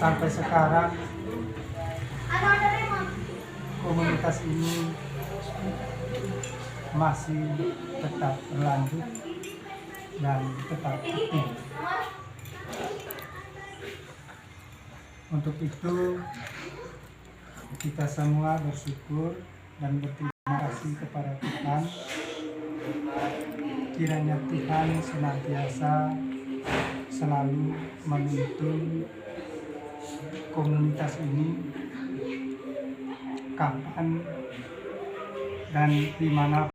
sampai sekarang komunitas ini masih tetap berlanjut dan tetap aktif. Untuk itu kita semua bersyukur dan berterima kasih kepada Tuhan. Kiranya Tuhan senantiasa selalu menuntun komunitas ini kapan dan dimanapun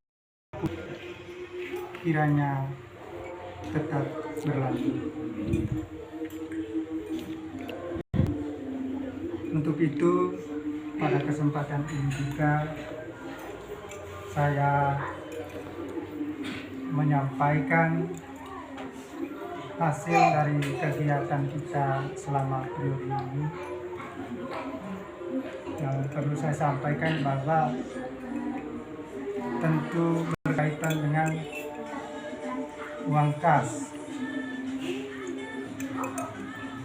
kiranya tetap berlanjut. Untuk itu pada kesempatan ini juga saya menyampaikan hasil dari kegiatan kita selama periode ini. Yang perlu saya sampaikan bahwa tentu berkaitan dengan uang kas.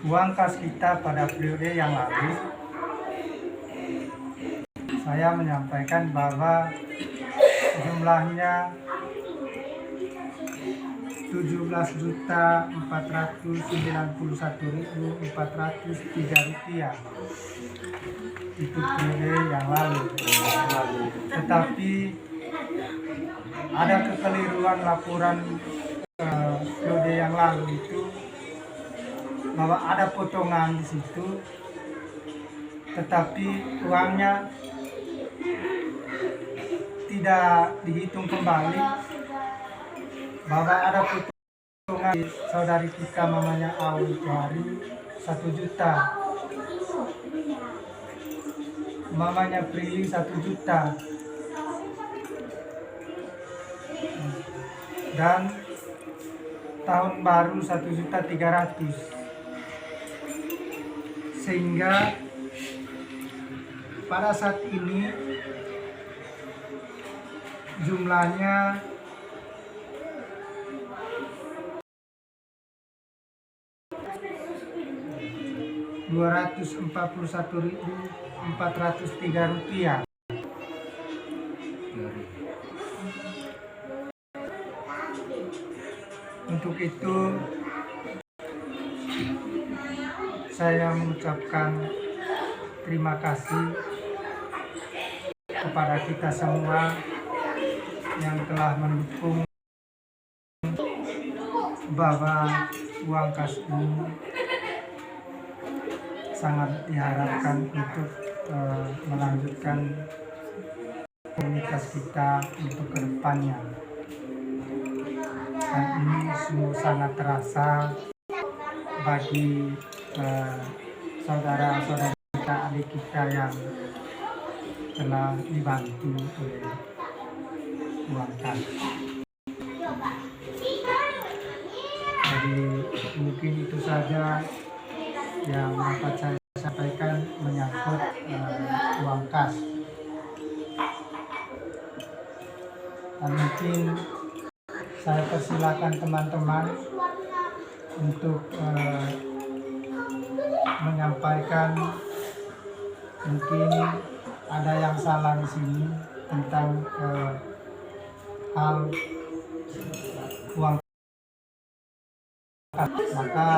Uang kas kita pada periode yang lalu, saya menyampaikan bahwa jumlahnya 17.491.403 rupiah. Itu periode yang lalu. Tetapi ada kekeliruan laporan periode yang lalu itu bahwa ada potongan di situ, tetapi uangnya tidak dihitung kembali, bahwa ada potongan saudari kita namanya Awi Jari 1 juta, mamanya Prilly 1 juta, dan tahun baru 1.300.000, sehingga pada saat ini jumlahnya 241.403 rupiah. Untuk itu saya mengucapkan terima kasih kepada kita semua yang telah mendukung bahwa uang kas ini sangat diharapkan untuk melanjutkan komunitas kita untuk kedepannya. Dan ini sungguh sangat terasa bagi saudara-saudara kita, adik kita yang telah dibantu oleh uang kas. Jadi mungkin itu saja yang dapat saya sampaikan menyangkut uang kas. Dan mungkin saya persilakan teman-teman untuk menyampaikan, mungkin ada yang salah di sini tentang hal uang kas. Maka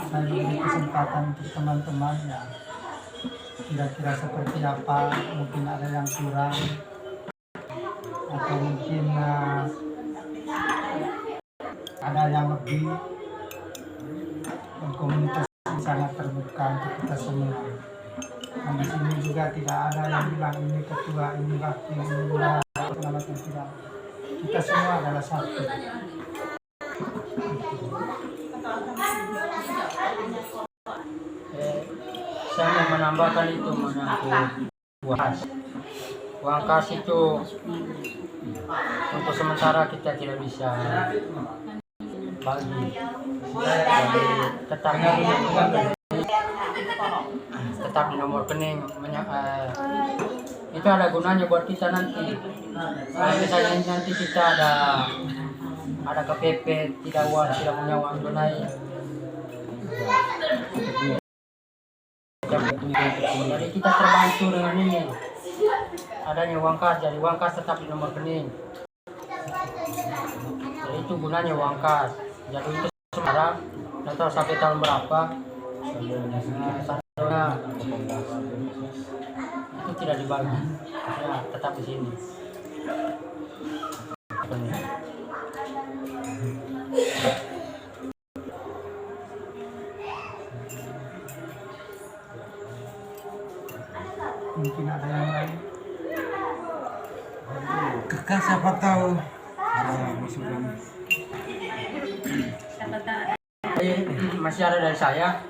saya beri kesempatan untuk teman-teman ya, kira-kira seperti apa, mungkin ada yang kurang atau mungkin ada yang lebih. Dan komunitas ini sangat terbuka untuk kita semua. Dan di sini juga tidak ada yang bilang ini ketua, ini wakil, ini segala macam, tidak. Kita semua adalah satu. Saya mau menambahkan itu menyangkut uang kas itu untuk sementara kita tidak bisa bagi, jadi tetap di nomor rekening. Itu ada gunanya buat kita nanti. Kalau misalnya nanti kita ada kepepet, tidak punya uang tunai, Jadi kita terbantu dengan ini adanya uang kas, jadi uang kas tetap di nomor rekening. Jadi itu gunanya uang kas. Jadi itu sementara atau sampai tahun berapa saldonya itu tidak dibagi, ya, tetap di sini. Mungkin ada yang lain. Kakak siapa tahu ada masukan. Masih ada dari saya.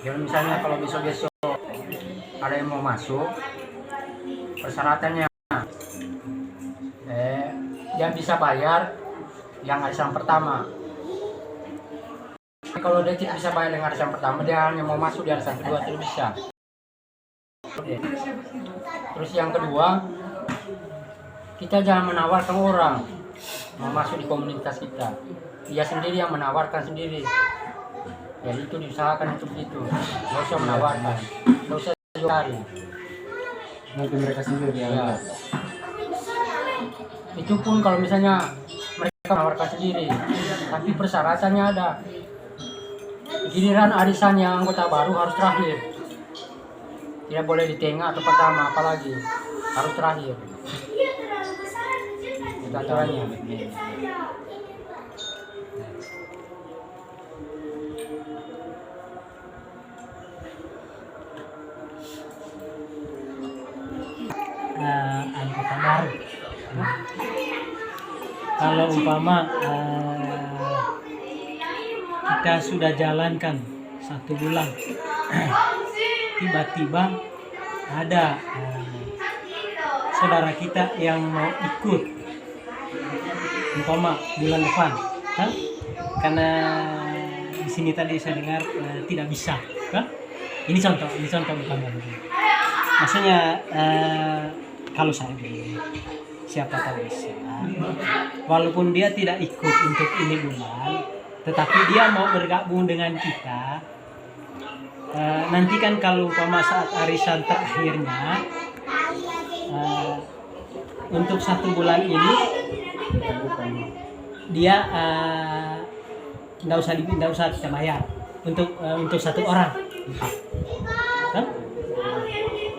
Jadi misalnya kalau besok-besok ada yang mau masuk, persyaratannya yang bisa bayar yang arisan pertama. Kalau dia tidak bisa bayar yang arisan pertama, dia hanya mau masuk di arisan kedua, tidak bisa. Terus yang kedua, kita jangan menawarkan orang mau masuk di komunitas kita. Dia sendiri yang menawarkan sendiri. Jadi itu diusahakan untuk itu. Nggak usah menawarkan, nggak usah cari. Mungkin mereka sendiri Ya. Itu pun kalau misalnya mereka menawarkan sendiri, tapi persyaratannya ada. Giliran arisan yang anggota baru harus terakhir. Tidak boleh di tengah atau pertama, apalagi harus terakhir. Itu aturannya. Anggota baru. Kalau umpama kita sudah jalankan 1 bulan, tiba-tiba ada saudara kita yang mau ikut, umpama bulan depan, kan? Karena di sini tadi saya dengar tidak bisa, kan? Ini contoh umpama. Maksudnya kalau saya dulu, siapa tahu bisa. Walaupun dia tidak ikut untuk ini bulan, tetapi dia mau bergabung dengan kita. Nanti kan kalau umpama saat arisan terakhirnya, untuk 1 bulan ini dia nggak usah kita bayar untuk 1 orang, kan?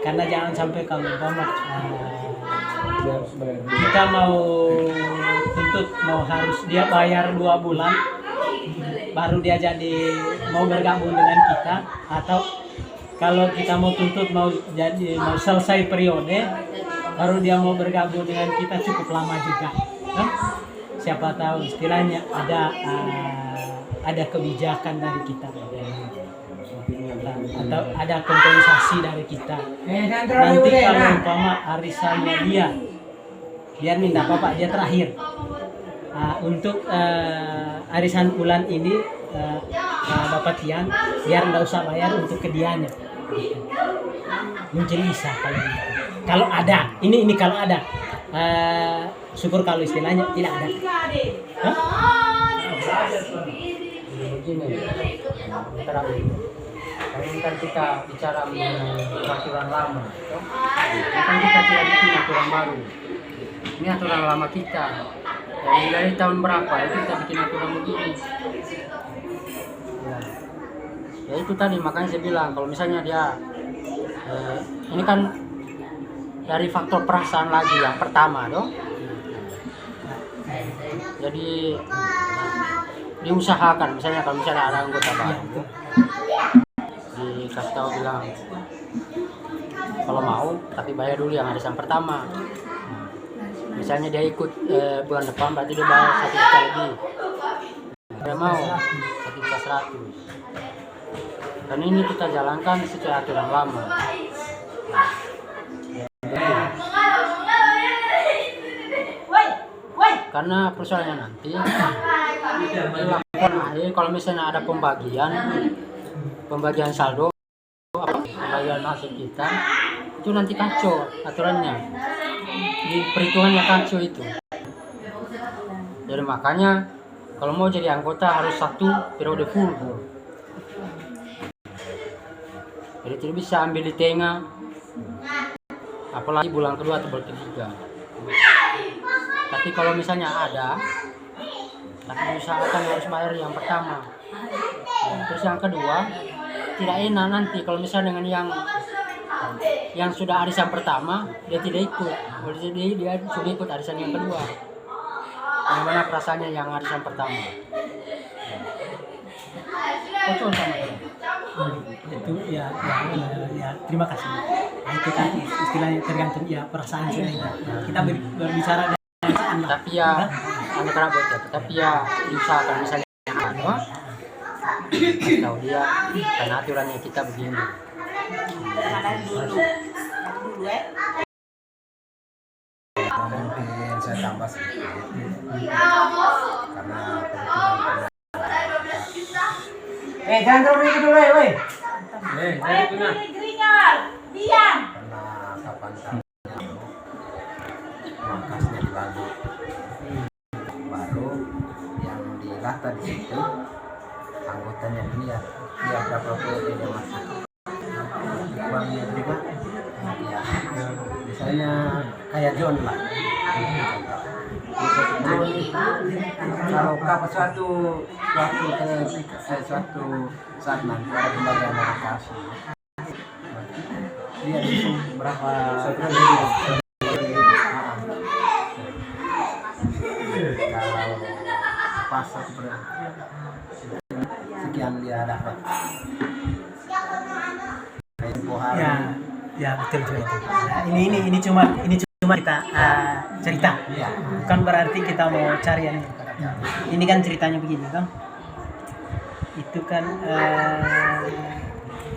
Karena jangan sampai kalau umpama kita mau tuntut harus dia bayar 2 bulan baru dia jadi mau bergabung dengan kita, atau kalau kita mau tuntut mau selesai periode baru dia mau bergabung dengan kita, cukup lama juga, kan? Siapa tahu istilahnya ada kebijakan dari kita, atau ada kompensasi dari kita. Nanti kalau umpama arisannya dia biar minta bapak dia terakhir, untuk arisan bulan ini Bapak Tian biar nggak usah bayar untuk kedianya. Mungkin bisa kalau ada ini kalau ada, syukur kalau istilahnya tidak ada. Begini, terakhir. Kalau kan kita bicara mengenai aturan lama, kan kita tidak bikin aturan baru. Ini aturan lama kita. Dari tahun berapa itu kita bikin aturan begini. Ya itu tadi makanya saya bilang kalau misalnya dia ini kan dari faktor perasaan lagi yang pertama dong. Jadi diusahakan misalnya kalau misalnya ada anggota baru dikasih tahu bilang kalau mau tapi bayar dulu yang arisan pertama. Misalnya dia ikut bulan depan berarti dia bayar 1 juta lebih. Dia mau 1.100.000. Dan ini kita jalankan secara aturan lama. Karena persoalannya nanti kalau misalnya ada pembagian saldo, pembagian hasil kita itu nanti kacau aturannya, di perhitungannya kacau itu. Jadi makanya kalau mau jadi anggota harus 1 periode full. Jadi tidak bisa ambil di tengah, apalagi bulan kedua atau bulan ketiga. Tapi kalau misalnya ada, tapi usahakan harus bayar yang pertama. Terus yang kedua, tidak enak nanti kalau misalnya dengan yang sudah arisan pertama dia tidak ikut, jadi dia sudah ikut arisan yang kedua. Bagaimana perasaannya yang arisan pertama? Kocok sama dia. Itu ya, terima kasih. Nah, itu kan istilahnya tergantung ya perasaan sudah. Kita berbicara dengan perasaan lah. Tapi ya, anda kenapa ya? Tapi ya diusahakan misalnya ada, atau dia karena aturannya kita begini. Mungkin saya tambah sedikit karena kebetulan Jangan terlalu dulu, woi. karena kapan makasnya dibagi baru yang dilata di situ anggotanya dia berapa periode dia masuk uangnya terima ya misalnya kayak John lah kalau kapan suatu saat nanti ada pembagian alokasi dia hitung berapa kalau pas sekian dia dapat tempo hari Ya betul juga. Nah, ini cuma kita cerita. ya Bukan berarti kita mau cari yang ini. Ini kan ceritanya begini kan. Itu kan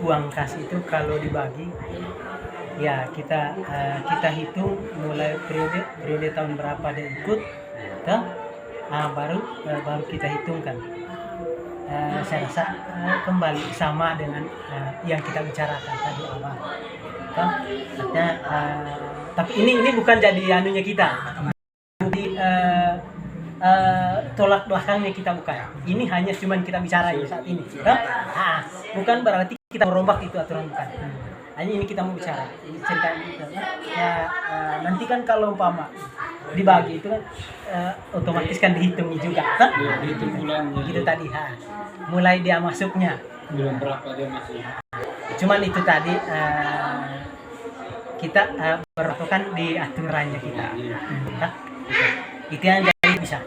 uang kas itu kalau dibagi ya kita hitung mulai periode tahun berapa dia ikut kan. Baru kita hitungkan. Saya rasa kembali sama dengan yang kita bicarakan tadi awal. Kan? Artinya, tapi ini bukan jadi anunya kita. Di tolak belakangnya kita bukan. Ini hanya cuman kita bicara saat ini. Kan? Bukan berarti kita merombak itu aturan bukan. Hanya ini kita mau bicara. Ini cerita kita. Ya nanti kan kalau umpama dibagi itu kan otomatis kan dihitung juga kan? Ya, dihitung bulannya. Gitu tadi. Mulai dia masuknya. Bulan berapa dia masuk? Cuman itu tadi kita berlakukan di aturannya kita. Nah, itu yang jadi bisa.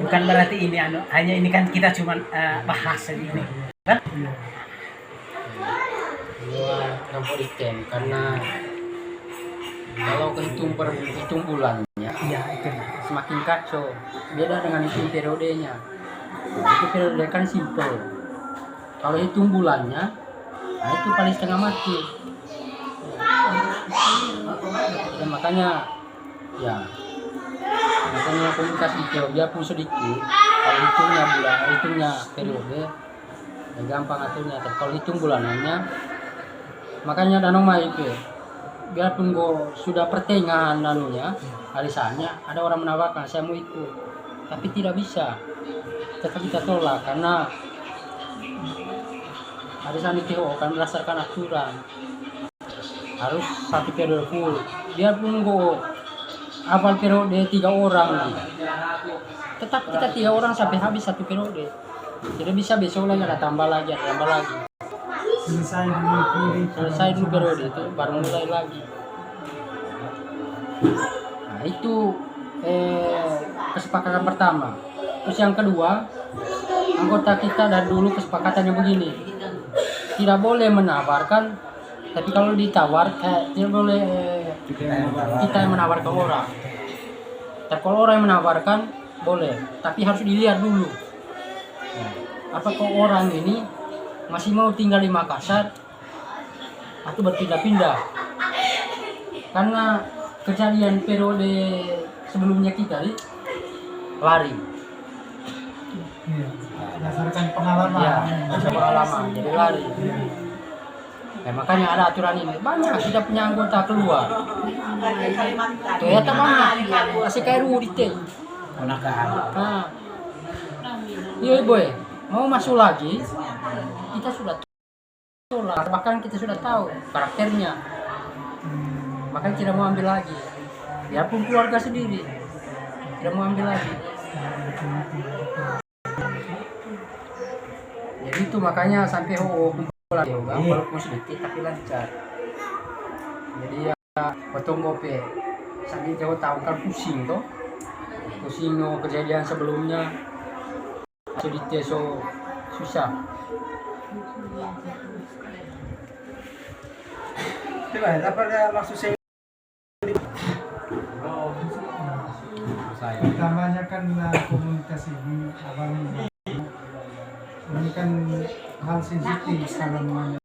Bukan berarti ini hanya ini kan kita cuman bahas ini kan? Campur item karena kalau hitung bulannya Iya itu. semakin kacau, beda dengan hitung periodenya. Itu periode kan simple. Kalau hitung bulannya, nah itu paling setengah mati. Dan makanya komunikasi itu biarpun sedikit, kalau hitungnya periode, ya gampang aturnya. Tapi kalau hitung bulanannya, makanya danau mah itu, biarpun sudah pertengahan arisannya, ada orang menawarkan saya mau ikut, tapi tidak bisa, tetap kita tolak karena arisan itu kan berdasarkan aturan harus satu periode full, biarpun awal periode 3 orang tetap kita 3 orang sampai habis satu periode, tidak bisa besok lagi ada tambah lagi. Selesai dulu periode itu baru mulai lagi. Nah itu kesepakatan pertama. Terus yang kedua, anggota kita dari dulu kesepakatannya begini, tidak boleh menawarkan, tapi kalau ditawar tidak boleh kita yang menawarkan orang. Tapi kalau orang yang menawarkan boleh, tapi harus dilihat dulu apakah orang ini masih mau tinggal di Makassar atau berpindah-pindah. Karena kejadian periode sebelumnya kita lari. Berdasarkan pengalaman. Ya, pengalaman jadi lari. Makanya ada aturan ini. Banyak kita punya anggota keluar. Ternyata banyak. Masih kayak RUU di Nah. Iya boy. mau masuk lagi kita sudah tolak, bahkan kita sudah tahu karakternya, makanya tidak mau ambil lagi. Biarpun keluarga sendiri tidak mau ambil lagi. Jadi itu makanya sampai kumpul lagi walaupun sedikit tapi lancar. Jadi ya potong gope sambil jauh tahu kan pusing tuh, pusing kejadian sebelumnya sulit so susah. Coba, apa ada maksud saya? Utamanya kan komunitas ini abang ini kan hal sensitif kalau mengenai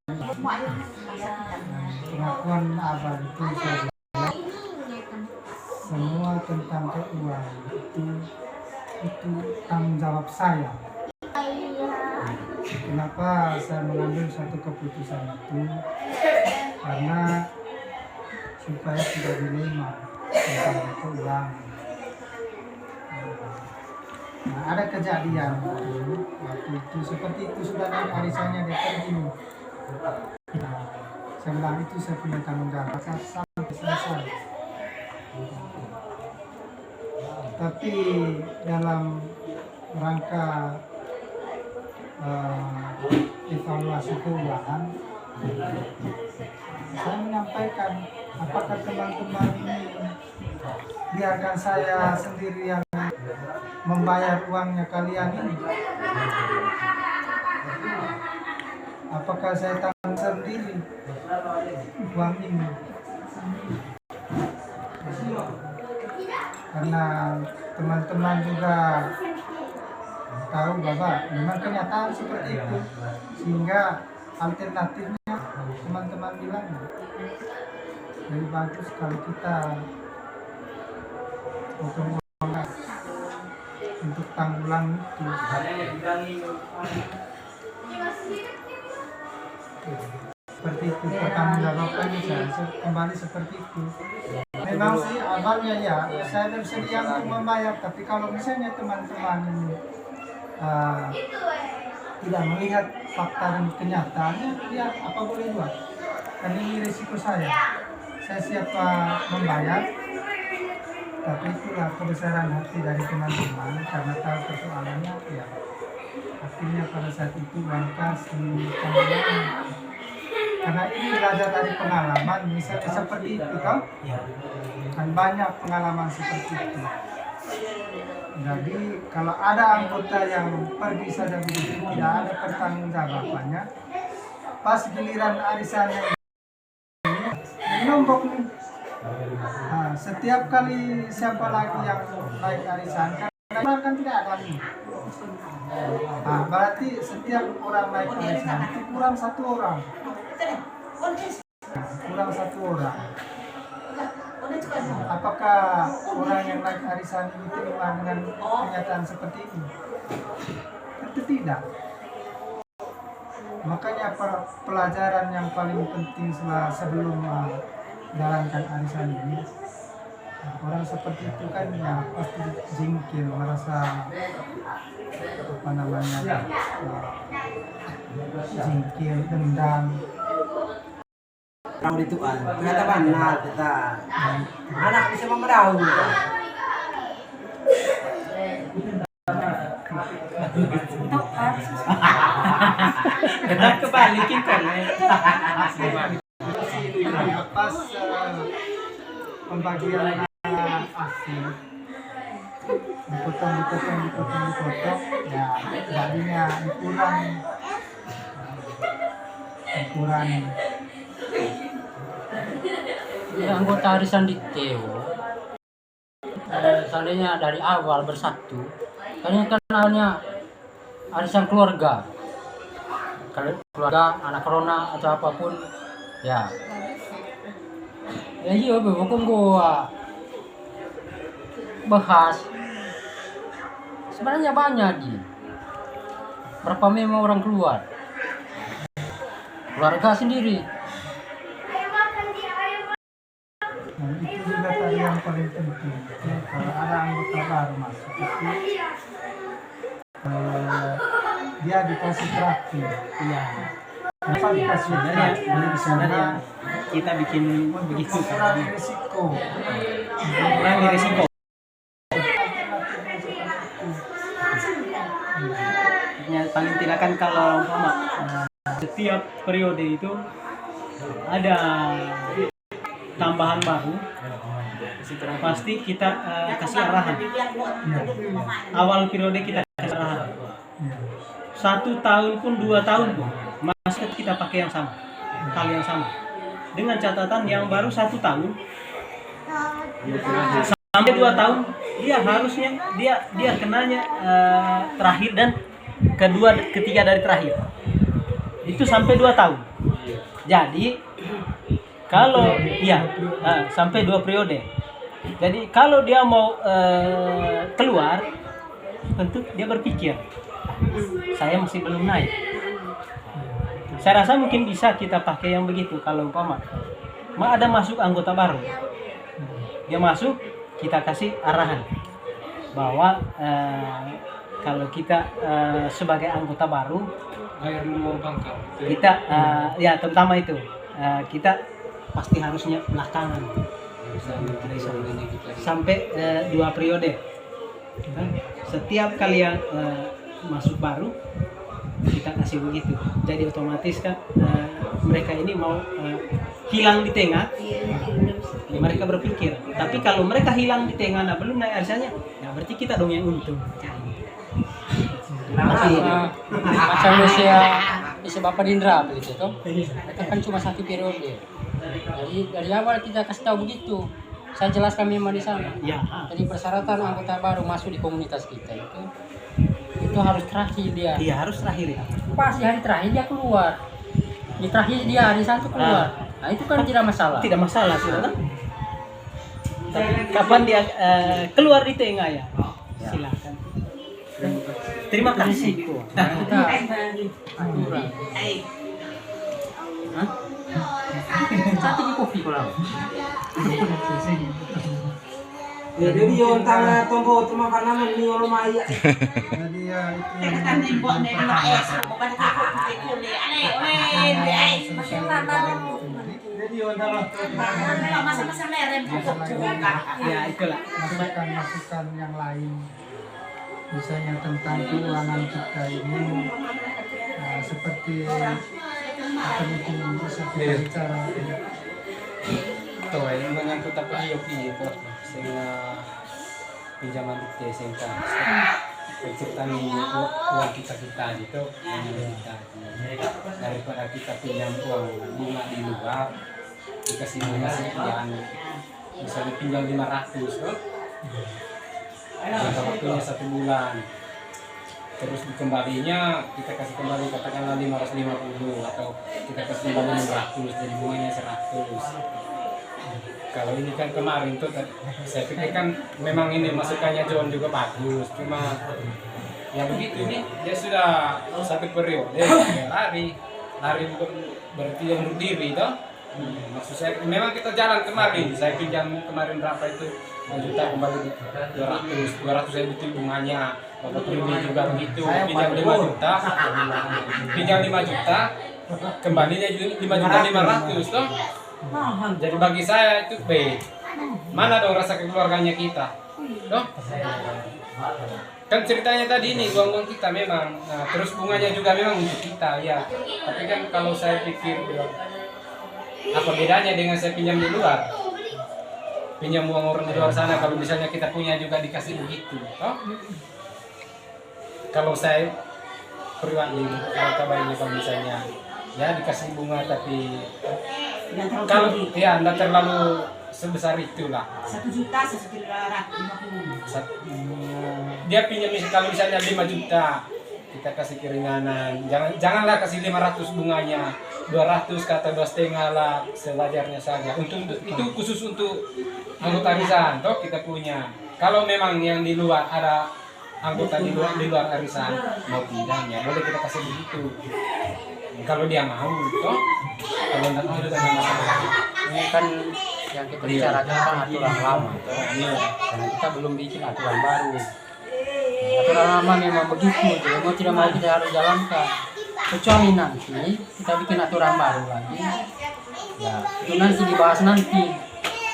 pengakuan abang itu saya semua tentang keuangan itu tanggung jawab saya. Kenapa saya mengambil satu keputusan itu? Karena supaya tidak dilema tentang keuangan. Nah, ada kejadian waktu itu seperti itu sudah naik arisannya dia pergi. Nah, saya bilang itu saya punya tanggung jawab sampai selesai. Tapi dalam rangka evaluasi keuangan, saya menyampaikan apakah teman-teman ini biarkan saya sendiri yang membayar uangnya kalian ini, apakah saya tanggung sendiri uang ini, karena teman-teman juga tahu bahwa memang kenyataan seperti itu, sehingga alternatifnya teman-teman bilang lebih bagus kalau kita potong uang untuk tanggulang itu. Seperti itu pertanggungjawaban saya kembali seperti itu. Memang sih awalnya ya saya bersedia untuk membayar, tapi kalau misalnya teman-teman ini tidak melihat fakta dan kenyataannya, ya apa boleh buat. Dan ini risiko saya siap membayar, tapi itulah kebesaran hati dari teman-teman karena tahu persoalannya. Ya artinya pada saat itu langkah tanggungan, karena ini belajar dari pengalaman, misalnya seperti itu kan, kan banyak pengalaman seperti itu. Jadi kalau ada anggota yang pergi saja begitu tidak ada pertanggungjawabannya, pas giliran arisannya ini nombok nih. Nah, setiap kali siapa lagi yang naik arisan kan tidak ada lagi. Nah, berarti setiap orang naik arisan itu kurang satu orang. Kurang satu orang. Apakah orang yang naik arisan ini terima dengan kenyataan seperti ini? Tentu tidak. Makanya pelajaran yang paling penting sebelum menjalankan arisan ini, orang seperti itu kan ya pasti jengkel, merasa apa namanya, jengkel, dendam. Orang itu kan ternyata benar kita anak bisa memerahu kita. Kita kebalikin kan. Pas pembagian hasil dipotong, ya jadinya kurang. Ya, anggota arisan di Teo seandainya dari awal bersatu, karena kan awalnya arisan keluarga, anak corona atau apapun ya iya bukan gua bahas sebenarnya banyak berapa memang orang keluarga sendiri. Nah, itu juga tadi yang paling penting. Kalau ada anggota baru masuk itu dia dikasih terakhir. Iya. Kenapa dikasih Sebenarnya, terakhir? sebenarnya kita bikin begitu Mengurangi kan. risiko. Mengurangi risiko. Ya, paling tidak kan kalau umpama setiap periode itu ada tambahan baru, pasti kita kasih arahan. Awal periode kita kasih arahan. 1 tahun pun 2 tahun pun masih kita pakai yang sama, hal yang sama. Dengan catatan yang baru 1 tahun sampai 2 tahun dia harusnya dia kenanya terakhir dan ketiga dari terakhir itu sampai 2 tahun. Jadi kalau sampai 2 periode. Jadi kalau dia mau keluar, tentu dia berpikir saya masih belum naik. Saya rasa mungkin bisa kita pakai yang begitu. Kalau umpama ada masuk anggota baru, dia masuk, kita kasih arahan bahwa kalau kita sebagai anggota baru, kita ya terutama itu kita pasti harusnya belakangan sampai 2 periode. Setiap kalian masuk baru kita kasih begitu. Jadi otomatis kan mereka ini mau hilang di tengah, mereka berpikir. Tapi kalau mereka hilang di tengah, nah belum naik arsanya, ya berarti kita dong yang untung. Macam usia Bapak Dindra begitu toh. Mereka kan cuma 1 periode. Jadi dari awal kita kasih tahu begitu. Saya jelaskan memang di sana. Ya. Jadi persyaratan anggota baru masuk di komunitas kita itu harus terakhir dia. Iya, harus terakhir ya. Pas di hari terakhir dia keluar. Di terakhir dia hari 1 keluar. Nah itu kan tidak masalah. Tidak masalah sih, kan? Tapi kapan dia keluar di tengah ya? Silakan. Terima kasih. Nah, kita aturan. Hah? Satu kopi kalau. Ya jadi yung tanga tombo tumakan naman ni Olomaya. Jadi ya itu yang jadi adalah Ya itulah. masukan-masukan yang lain, misalnya tentang keuangan kita ini, seperti apa itu bisa kita bicara. Ito yung menyangkut apa yoki itu sehingga pinjaman di SMK penciptaan uang kita gitu kita daripada kita pinjam uang bunga di luar dikasih pinjaman misalnya pinjam 500 tuh jangka waktunya 1 bulan terus dikembalinya kita kasih kembali katakanlah 550 atau kita kasih kembali 600 jadi bunganya 100. Kalau ini kan kemarin tuh saya pikir kan memang ini masukannya John juga bagus, cuma ya begitu nih dia sudah 1 periode ya lari berarti yang berdiri toh. Maksud saya memang kita jalan kemarin, saya pinjam kemarin berapa itu 1 juta kembali 200 saya betul bunganya. Bapak Primi juga begitu, pinjam 5 juta kembalinya 5.500.000 toh. Jadi bagi saya itu mana dong rasa kekeluarganya kita, toh? Kan ceritanya tadi ini uang kita memang, nah, terus bunganya juga memang untuk kita ya. Tapi kan kalau saya pikir apa bedanya dengan saya pinjam di luar, pinjam uang orang di luar sana kalau misalnya kita punya juga dikasih begitu, toh? Kalau saya pribadi kalau kabarnya kalau misalnya ya dikasih bunga tapi kalau ya tidak terlalu sebesar itulah 1 juta 150. dia pinjam kalau misalnya 5 juta kita kasih keringanan janganlah kasih 500 bunganya 200 kata 2,5 lah sewajarnya saja untuk itu khusus untuk anggota arisan toh kita punya kalau memang yang di luar ada anggota di luar arisan mau pindahnya boleh kita kasih begitu kalau dia mau toh kalau tidak mau tidak masalah. Ini kan yang kita bicarakan kan aturan lama toh. Karena kita belum bikin aturan baru. aturan lama memang begitu, jadi mau tidak mau kita harus jalankan. Kecuali nanti kita bikin aturan baru lagi, ya itu nanti dibahas nanti.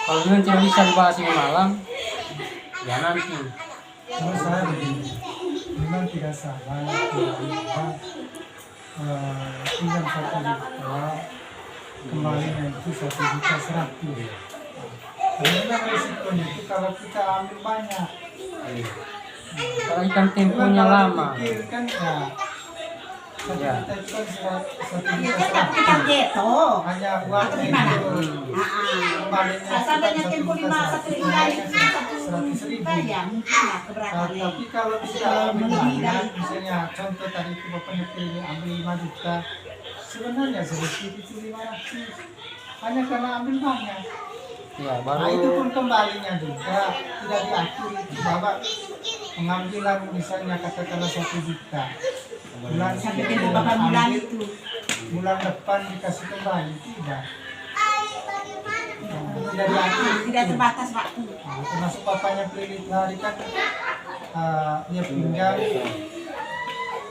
Kalau memang tidak bisa dibahas ini malam, ya nanti. Kalau saya begini, memang tidak salah kita pinjam 1 juta, kembalinya itu 1.100.000. Karena resikonya itu kalau kita ambil banyak, Kalau ikan temponya lama. pikir kan ya, 1 juta itu kan 1.100.000. Kan gitu. Hanya uangnya Gimana? itu kembalinya Rasanya tempo 100.000. ya mungkin lah keberatan. Tapi kalau bisa ambil banyak, misalnya contoh tadi itu bapaknya pilih ambil 5 juta, sebenarnya sedikit itu 500, hanya karena ambil banyak. Ya, Nah itu baru pun kembalinya juga tidak diatur itu bahwa pengambilan misalnya katakanlah 1 juta, bulan Sampai ini tempo berapa bulan ambil, itu. bulan depan dikasih kembali, tidak. Tidak diatur. Tidak terbatas waktu. Nah, termasuk bapaknya pilih itu hari kan dia pinjam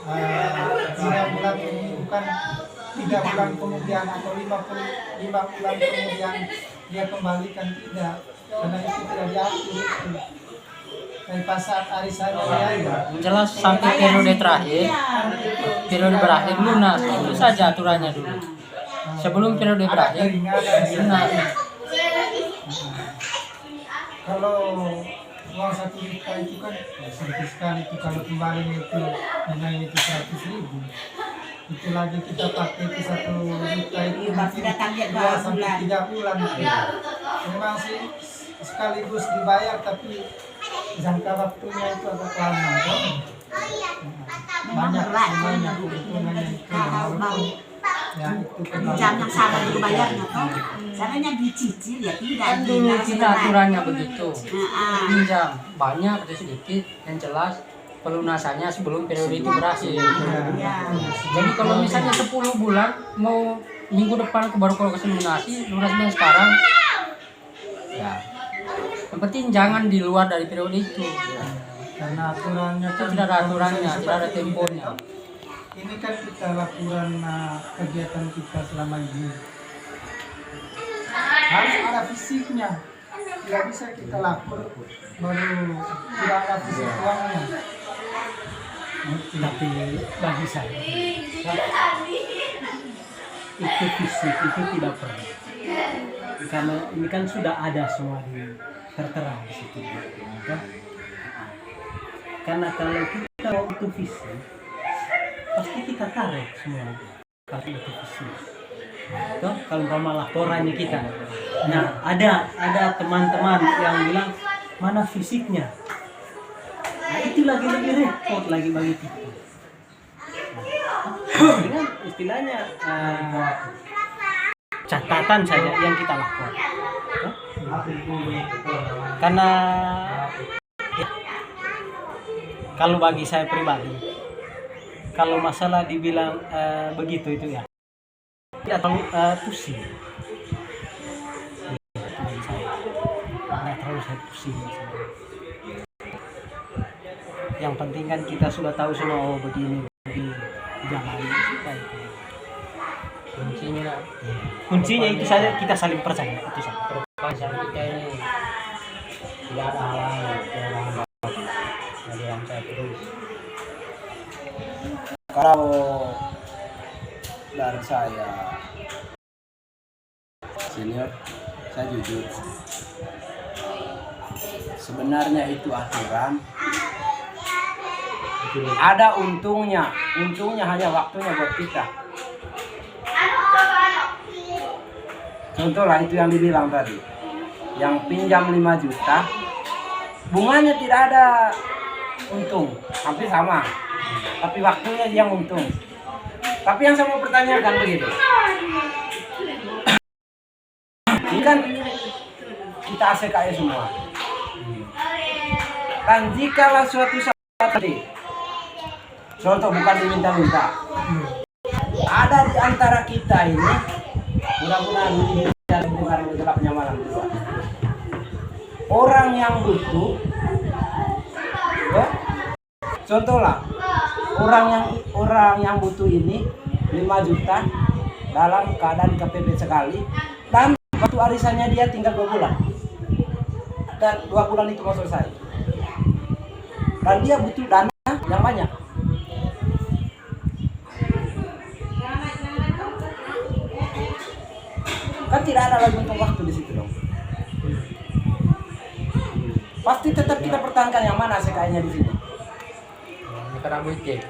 3 bulan ini, bukan 3 bulan kemudian atau 5 bulan kemudian dia kembalikan, tidak, karena itu tidak diatur itu. Dan pas saat arisannya dia ya jelas sampai periode terakhir, periode berakhir lunas, itu saja aturannya dulu. Sebelum periode ada berakhir, keringanan. lunas. Kalau uang 1 juta itu kan sedikit sekali itu, kalau kembali itu nilainya itu 100.000, itu lagi kita pakai itu 1 juta itu Pasti mungkin datang dia 2 2 sampai bulan. 3 bulan. Memang sih sekaligus dibayar, tapi jangka waktunya itu agak lama kan? Memang Banyak berat. semuanya keuntungannya itu Kalau mau ya itu jam yang sama itu bayarnya toh. Caranya dicicil ya tidak. Kan dulu kita aturannya begitu. Nah, Pinjam banyak atau sedikit, yang jelas pelunasannya sebelum periode itu berakhir. ya. Jadi kalau misalnya 10 bulan mau minggu depan baru kalau kasih lunasnya sekarang, ya yang penting jangan di luar dari periode itu. karena aturannya Itu tidak ada aturannya, tidak ada temponya. Ini kan kita laporan kegiatan kita selama ini, harus ada fisiknya, tidak bisa kita lapor baru tidak ada fisik uangnya. Tapi bagi saya itu fisik itu tidak perlu, karena ini kan sudah ada semua tertera di situ, kan? Karena kalau kita mau itu fisik pasti kita tarik semua kalau itu fisik. Toh, kalau umpama laporannya kita, nah ada teman-teman yang bilang mana fisiknya, nah itu lagi lebih repot lagi bagi kita. Dengan istilahnya catatan saja yang kita lapor. Toh? Karena ya, kalau bagi saya pribadi, kalau masalah dibilang begitu itu ya tidak terlalu pusing. Tidak terlalu saya pusing. Yang penting kan kita sudah tahu semua, oh begini jangan sudah itu. Kuncinya itu saja, kita saling percaya itu saja. Perpanjang kita ini tidak ada halangan, tidak ada hambatan. Jadi yang saya terus. Kalau dari saya senior, saya jujur sebenarnya itu aturan ada untungnya hanya waktunya buat kita. Contoh lah itu yang dibilang tadi, yang pinjam 5 juta bunganya tidak ada untung, hampir sama, tapi waktunya yang untung. Tapi yang saya mau pertanyakan begitu, ini kan kita ACKE semua, dan jikalau suatu saat tadi, contoh bukan diminta-minta, ada di antara kita ini, mudah-mudahan ini dari bukan gelapnya malam juga, orang yang butuh, ya, Contoh lah, orang yang butuh ini 5 juta dalam keadaan kepepet sekali, dan waktu arisannya dia tinggal 2 bulan, dan 2 bulan itu mau selesai, dan dia butuh dana yang banyak. Kan tidak ada lagi untuk waktu di situ dong. Pasti tetap kita pertahankan yang mana sekayanya di sini. Ini karena gue cek.